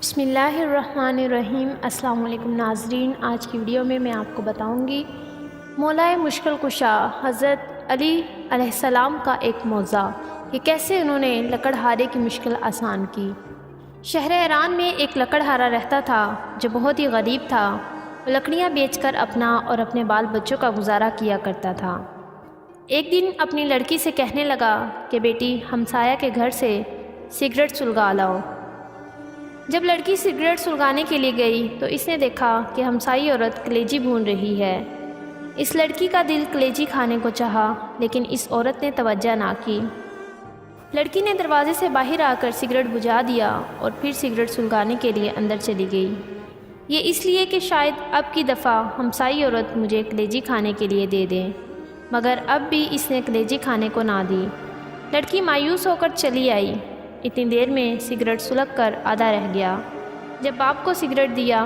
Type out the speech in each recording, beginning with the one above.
بسم اللہ الرحمن الرحیم۔ السلام علیکم ناظرین، آج کی ویڈیو میں آپ کو بتاؤں گی مولائے مشکل کشا حضرت علی علیہ السلام کا ایک معجزہ کہ کیسے انہوں نے لکڑہارے کی مشکل آسان کی۔ شہر ایران میں ایک لکڑہارا رہتا تھا جو بہت ہی غریب تھا۔ وہ لکڑیاں بیچ کر اپنا اور اپنے بال بچوں کا گزارا کیا کرتا تھا۔ ایک دن اپنی لڑکی سے کہنے لگا کہ بیٹی ہمسایہ کے گھر سے سگریٹ سلگا لاؤ۔ جب لڑکی سگریٹ سلگانے کے لیے گئی تو اس نے دیکھا کہ ہمسائی عورت کلیجی بھون رہی ہے۔ اس لڑکی کا دل کلیجی کھانے کو چاہا، لیکن اس عورت نے توجہ نہ کی۔ لڑکی نے دروازے سے باہر آ کر سگریٹ بجھا دیا اور پھر سگریٹ سلگانے کے لیے اندر چلی گئی۔ یہ اس لیے کہ شاید اب کی دفعہ ہمسائی عورت مجھے کلیجی کھانے کے لیے دے دے، مگر اب بھی اس نے کلیجی کھانے کو نہ دی۔ لڑکی مایوس ہو کر چلی آئی۔ اتنی دیر میں سگریٹ سلگ کر آدھا رہ گیا۔ جب باپ کو سگریٹ دیا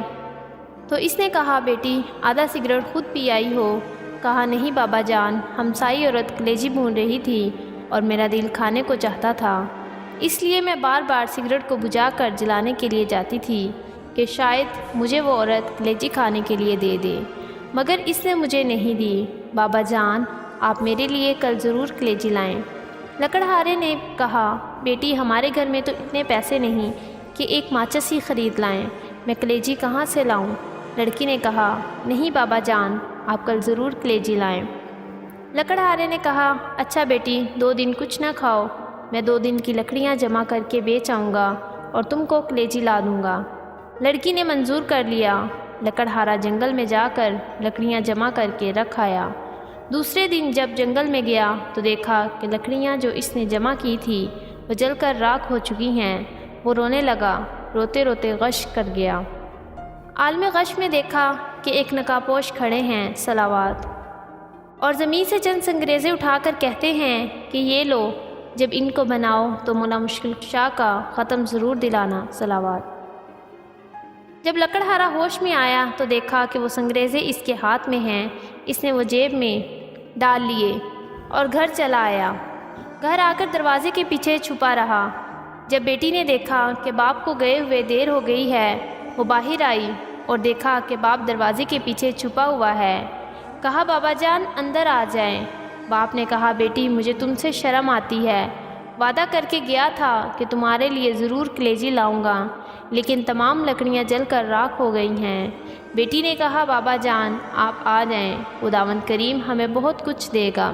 تو اس نے کہا، بیٹی آدھا سگریٹ خود پی آئی ہو؟ کہا، نہیں بابا جان، ہمسائی عورت کلیجی بھون رہی تھی اور میرا دل کھانے کو چاہتا تھا، اس لیے میں بار بار سگریٹ کو بجھا کر جلانے کے لیے جاتی تھی کہ شاید مجھے وہ عورت کلیجی کھانے کے لیے دے دے، مگر اس نے مجھے نہیں دی۔ بابا جان، آپ میرے لیے کل ضرور کلیجی لائیں۔ لکڑہارے نے کہا، بیٹی ہمارے گھر میں تو اتنے پیسے نہیں کہ ایک ماچس ہی خرید لائیں، میں کلیجی کہاں سے لاؤں؟ لڑکی نے کہا، نہیں بابا جان، آپ کل ضرور کلیجی لائیں۔ لکڑہارے نے کہا، اچھا بیٹی 2 دن کچھ نہ کھاؤ، میں 2 دن کی لکڑیاں جمع کر کے بیچ آؤں گا اور تم کو کلیجی لا دوں گا۔ لڑکی نے منظور کر لیا۔ لکڑہارا جنگل میں جا کر لکڑیاں جمع کر کے رکھ آیا۔ دوسرے دن جب جنگل میں گیا تو دیکھا کہ لکڑیاں جو اس نے جمع کی تھی وہ جل کر راکھ ہو چکی ہیں۔ وہ رونے لگا، روتے روتے غش کر گیا۔ عالم غش میں دیکھا کہ ایک نقابپوش کھڑے ہیں صلوات، اور زمین سے چند سنگریزے اٹھا کر کہتے ہیں کہ یہ لو، جب ان کو بناؤ تو مولا مشکل کشا کا ختم ضرور دلانا صلوات۔ جب لکڑہارا ہوش میں آیا تو دیکھا کہ وہ سنگریزے اس کے ہاتھ میں ہیں۔ اس نے وہ جیب میں ڈال لیے اور گھر چلا آیا۔ گھر آ کر دروازے کے پیچھے چھپا رہا۔ جب بیٹی نے دیکھا کہ باپ کو گئے ہوئے دیر ہو گئی ہے، وہ باہر آئی اور دیکھا کہ باپ دروازے کے پیچھے چھپا ہوا ہے۔ کہا، بابا جان اندر آ جائیں۔ باپ نے کہا، بیٹی مجھے تم سے شرم آتی ہے، وعدہ کر کے گیا تھا کہ تمہارے لیے ضرور کلیجی لاؤں گا، لیکن تمام لکڑیاں جل کر راکھ ہو گئی ہیں۔ بیٹی نے کہا، بابا جان آپ آ جائیں، خداوند کریم ہمیں بہت کچھ دے گا۔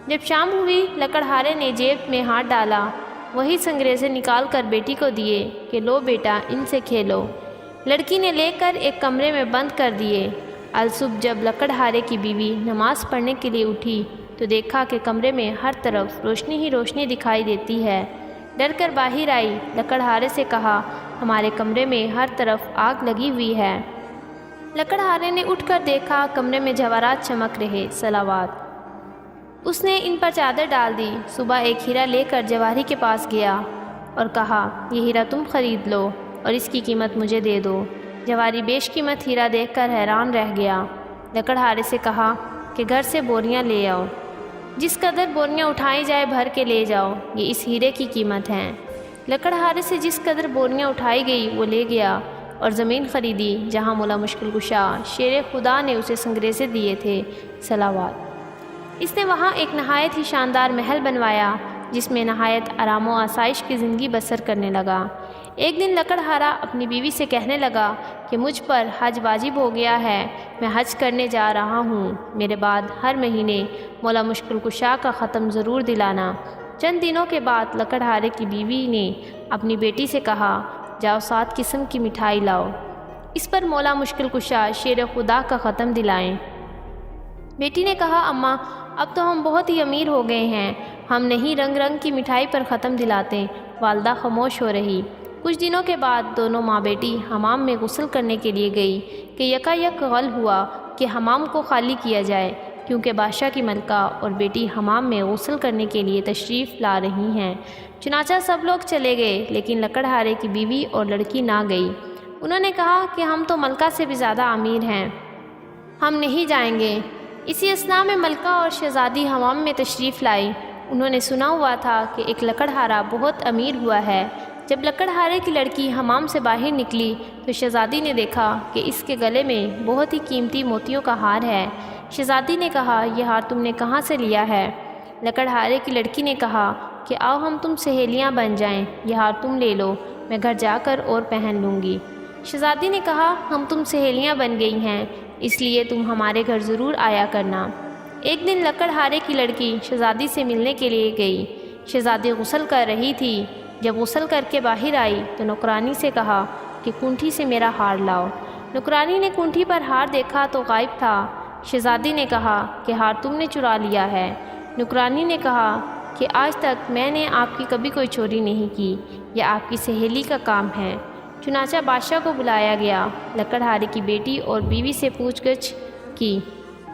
جب شام ہوئی، لکڑہارے نے جیب میں ہاتھ ڈالا، وہی سنگریزے نکال کر بیٹی کو دیے کہ لو بیٹا ان سے کھیلو۔ لڑکی نے لے کر ایک کمرے میں بند کر دیے۔ الصبح جب لکڑہارے کی بیوی نماز پڑھنے کے لیے اٹھی تو دیکھا کہ کمرے میں ہر طرف روشنی ہی روشنی دکھائی دیتی ہے۔ ڈر کر باہر آئی، لکڑہارے سے کہا، ہمارے کمرے میں ہر طرف آگ لگی ہوئی ہے۔ لکڑہارے نے اٹھ کر دیکھا کمرے میں جواہرات چمک رہے صلوات۔ اس نے ان پر چادر ڈال دی۔ صبح ایک ہیرا لے کر جواہری کے پاس گیا اور کہا، یہ ہیرا تم خرید لو اور اس کی قیمت مجھے دے دو۔ جواہری بیش قیمت ہیرا دیکھ کر حیران رہ گیا۔ لکڑہارے سے کہا کہ گھر سے بوریاں لے آؤ، جس قدر بوریاں اٹھائی جائے بھر کے لے جاؤ، یہ اس ہیرے کی قیمت ہے۔ لکڑہارے سے جس قدر بوریاں اٹھائی گئی وہ لے گیا اور زمین خریدی جہاں مولا مشکل کشا شیر خدا نے اسے سنگریزے دیے تھے صلوات۔ اس نے وہاں ایک نہایت ہی شاندار محل بنوایا جس میں نہایت آرام و آسائش کی زندگی بسر کرنے لگا۔ ایک دن لکڑہارا اپنی بیوی سے کہنے لگا کہ مجھ پر حج واجب ہو گیا ہے، میں حج کرنے جا رہا ہوں، میرے بعد ہر مہینے مولا مشکل کشا کا ختم ضرور دلانا۔ چند دنوں کے بعد لکڑہارے کی بیوی نے اپنی بیٹی سے کہا، جاؤ 7 قسم کی مٹھائی لاؤ، اس پر مولا مشکل کشا شیر خدا کا ختم دلائیں۔ بیٹی نے کہا، اماں اب تو ہم بہت ہی امیر ہو گئے ہیں، ہم نہیں رنگ رنگ کی مٹھائی پر ختم دلاتے۔ والدہ خاموش ہو رہی۔ کچھ دنوں کے بعد دونوں ماں بیٹی حمام میں غسل کرنے کے لیے گئی کہ یکایک غل ہوا کہ حمام کو خالی کیا جائے، کیونکہ بادشاہ کی ملکہ اور بیٹی حمام میں غسل کرنے کے لیے تشریف لا رہی ہیں۔ چنانچہ سب لوگ چلے گئے، لیکن لکڑہارے کی بیوی اور لڑکی نہ گئی۔ انہوں نے کہا کہ ہم تو ملکہ سے بھی زیادہ امیر ہیں، ہم نہیں جائیں گے۔ اسی اثناء میں ملکہ اور شہزادی حمام میں تشریف لائی۔ انہوں نے سنا ہوا تھا کہ ایک لکڑہارا بہت امیر ہوا ہے، جب لکڑہارے کی لڑکی حمام سے باہر نکلی تو شہزادی نے دیکھا کہ اس کے گلے میں بہت ہی قیمتی موتیوں کا ہار ہے۔ شہزادی نے کہا، یہ ہار تم نے کہاں سے لیا ہے؟ لکڑہارے کی لڑکی نے کہا کہ آؤ ہم تم سہیلیاں بن جائیں، یہ ہار تم لے لو، میں گھر جا کر اور پہن لوں گی۔ شہزادی نے کہا، ہم تم سہیلیاں بن گئی ہیں، اس لیے تم ہمارے گھر ضرور آیا کرنا۔ ایک دن لکڑہارے کی لڑکی شہزادی سے ملنے کے لیے گئی۔ شہزادی غسل کر رہی تھی۔ جب غسل کر کے باہر آئی تو نوکرانی سے کہا کہ کنٹھی سے میرا ہار لاؤ۔ نوکرانی نے کنٹھی پر ہار دیکھا تو غائب تھا۔ شہزادی نے کہا کہ ہار تم نے چرا لیا ہے۔ نوکرانی نے کہا کہ آج تک میں نے آپ کی کبھی کوئی چوری نہیں کی، یہ آپ کی سہیلی کا کام ہے۔ چنانچہ بادشاہ کو بلایا گیا۔ لکڑہارے کی بیٹی اور بیوی سے پوچھ گچھ کی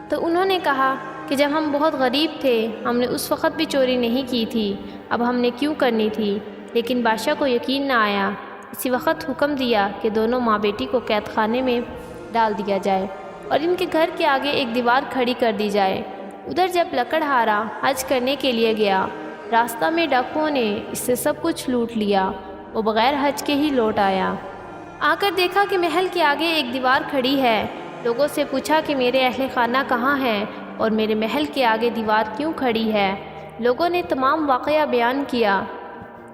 تو انہوں نے کہا کہ جب ہم بہت غریب تھے ہم نے اس وقت بھی چوری نہیں کی تھی، اب ہم نے کیوں کرنی تھی؟ لیکن بادشاہ کو یقین نہ آیا۔ اسی وقت حکم دیا کہ دونوں ماں بیٹی کو قید خانے میں ڈال دیا جائے اور ان کے گھر کے آگے ایک دیوار کھڑی کر دی جائے۔ ادھر جب لکڑہارا حج کرنے کے لیے گیا، راستہ میں ڈاکوؤں نے اس سے سب کچھ لوٹ لیا۔ وہ بغیر حج کے ہی لوٹ آیا۔ آ کر دیکھا کہ محل کے آگے ایک دیوار کھڑی ہے۔ لوگوں سے پوچھا کہ میرے اہل خانہ کہاں ہیں اور میرے محل کے آگے دیوار کیوں کھڑی ہے؟ لوگوں نے تمام واقعہ بیان کیا۔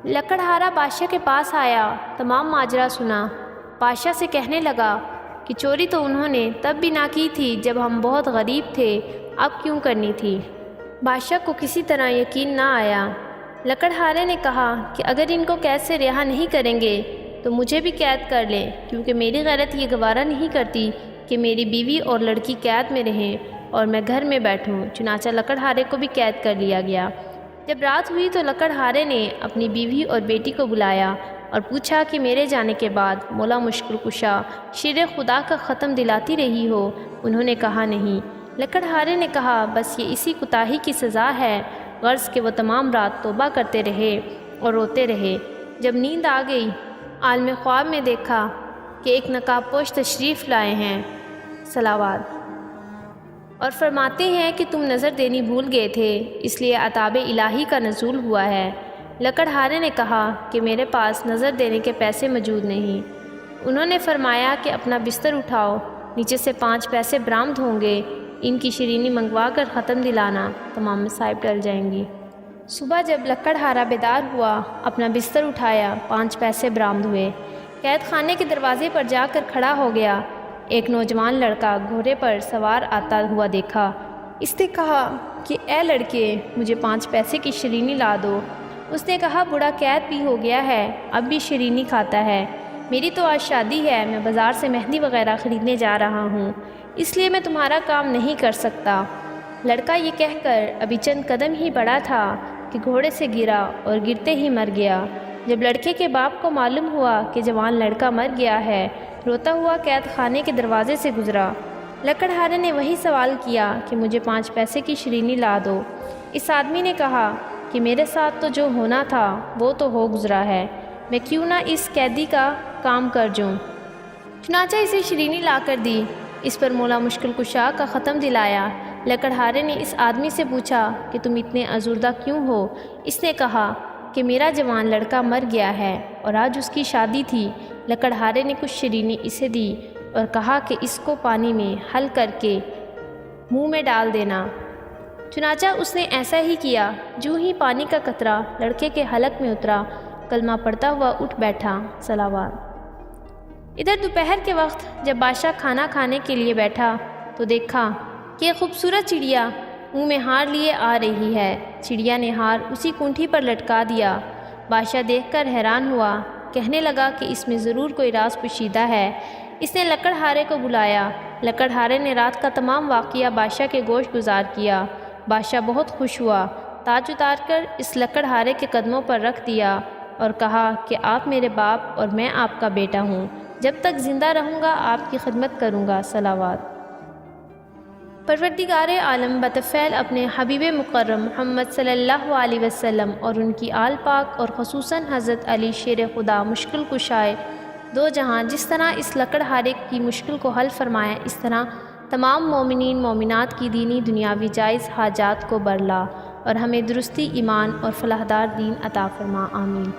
لکڑہارا بادشاہ کے پاس آیا، تمام ماجرا سنا۔ بادشاہ سے کہنے لگا کہ چوری تو انہوں نے تب بھی نہ کی تھی جب ہم بہت غریب تھے، اب کیوں کرنی تھی؟ بادشاہ کو کسی طرح یقین نہ آیا۔ لکڑہارے نے کہا کہ اگر ان کو قید سے رہا نہیں کریں گے تو مجھے بھی قید کر لیں، کیونکہ میری غیرت یہ گوارا نہیں کرتی کہ میری بیوی اور لڑکی قید میں رہیں اور میں گھر میں بیٹھوں۔ چنانچہ لکڑہارے کو بھی قید کر لیا گیا۔ جب رات ہوئی تو لکڑہارے نے اپنی بیوی اور بیٹی کو بلایا اور پوچھا کہ میرے جانے کے بعد مولا مشکل کشا شیر خدا کا ختم دلاتی رہی ہو؟ انہوں نے کہا نہیں۔ لکڑہارے نے کہا بس یہ اسی کوتاہی کی سزا ہے، غرض کہ وہ تمام رات توبہ کرتے رہے اور روتے رہے۔ جب نیند آ گئی، عالم خواب میں دیکھا کہ ایک نقاب پوش تشریف لائے ہیں، صلوات، اور فرماتے ہیں کہ تم نظر دینی بھول گئے تھے، اس لیے عطاب الہی کا نزول ہوا ہے۔ لکڑہارے نے کہا کہ میرے پاس نظر دینے کے پیسے موجود نہیں۔ انہوں نے فرمایا کہ اپنا بستر اٹھاؤ، نیچے سے 5 پیسے برآمد ہوں گے، ان کی شیرینی منگوا کر ختم دلانا، تمام مصائب ٹل جائیں گی۔ صبح جب لکڑہارا بیدار ہوا، اپنا بستر اٹھایا، 5 پیسے برآمد ہوئے۔ قید خانے کے دروازے پر جا کر کھڑا ہو گیا۔ ایک نوجوان لڑکا گھوڑے پر سوار آتا ہوا دیکھا۔ اس نے کہا کہ اے لڑکے، مجھے 5 پیسے کی شیرینی لا دو۔ اس نے کہا بوڑھا قید بھی ہو گیا ہے، اب بھی شیرینی کھاتا ہے، میری تو آج شادی ہے، میں بازار سے مہندی وغیرہ خریدنے جا رہا ہوں، اس لیے میں تمہارا کام نہیں کر سکتا۔ لڑکا یہ کہہ کر ابھی چند قدم ہی بڑھا تھا کہ گھوڑے سے گرا اور گرتے ہی مر گیا۔ جب لڑکے کے باپ کو معلوم ہوا کہ جوان لڑکا مر گیا ہے، روتا ہوا قید خانے کے دروازے سے گزرا۔ لکڑہارے نے وہی سوال کیا کہ مجھے 5 پیسے کی شیرینی لا دو۔ اس آدمی نے کہا کہ میرے ساتھ تو جو ہونا تھا وہ تو ہو گزرا ہے، میں کیوں نہ اس قیدی کا کام کر جوں۔ چنانچہ اسے شیرینی لا کر دی۔ اس پر مولا مشکل کشا کا ختم دلایا۔ لکڑہارے نے اس آدمی سے پوچھا کہ تم اتنے ازردہ کیوں ہو؟ اس نے کہا کہ میرا جوان لڑکا مر گیا ہے اور آج اس کی شادی تھی۔ لکڑہارے نے کچھ شیرینی اسے دی اور کہا کہ اس کو پانی میں حل کر کے منہ میں ڈال دینا۔ چنانچہ اس نے ایسا ہی کیا۔ جو ہی پانی کا قطرہ لڑکے کے حلق میں اترا، کلمہ پڑھتا ہوا اٹھ بیٹھا، صلوات۔ ادھر دوپہر کے وقت جب بادشاہ کھانا کھانے کے لیے بیٹھا تو دیکھا کہ ایک خوبصورت چڑیا منہ میں ہار لیے آ رہی ہے۔ چڑیا نے ہار اسی کونٹھی پر لٹکا دیا۔ بادشاہ دیکھ کر حیران ہوا، کہنے لگا کہ اس میں ضرور کوئی راز پوشیدہ ہے۔ اس نے لکڑہارے کو بلایا۔ لکڑہارے نے رات کا تمام واقعہ بادشاہ کے گوش گزار کیا۔ بادشاہ بہت خوش ہوا، تاج اتار کر اس لکڑہارے کے قدموں پر رکھ دیا اور کہا کہ آپ میرے باپ اور میں آپ کا بیٹا ہوں، جب تک زندہ رہوں گا آپ کی خدمت کروں گا، صلوات۔ پروردگار عالم بطفیل اپنے حبیب مکرم محمد صلی اللہ علیہ وسلم اور ان کی آل پاک اور خصوصاً حضرت علی شیر خدا مشکل کشائے دو جہاں جس طرح اس لکڑہارے کی مشکل کو حل فرمایا، اس طرح تمام مومنین مومنات کی دینی دنیاوی جائز حاجات کو برلا اور ہمیں درستی ایمان اور فلاح دار دین عطا فرما، آمین۔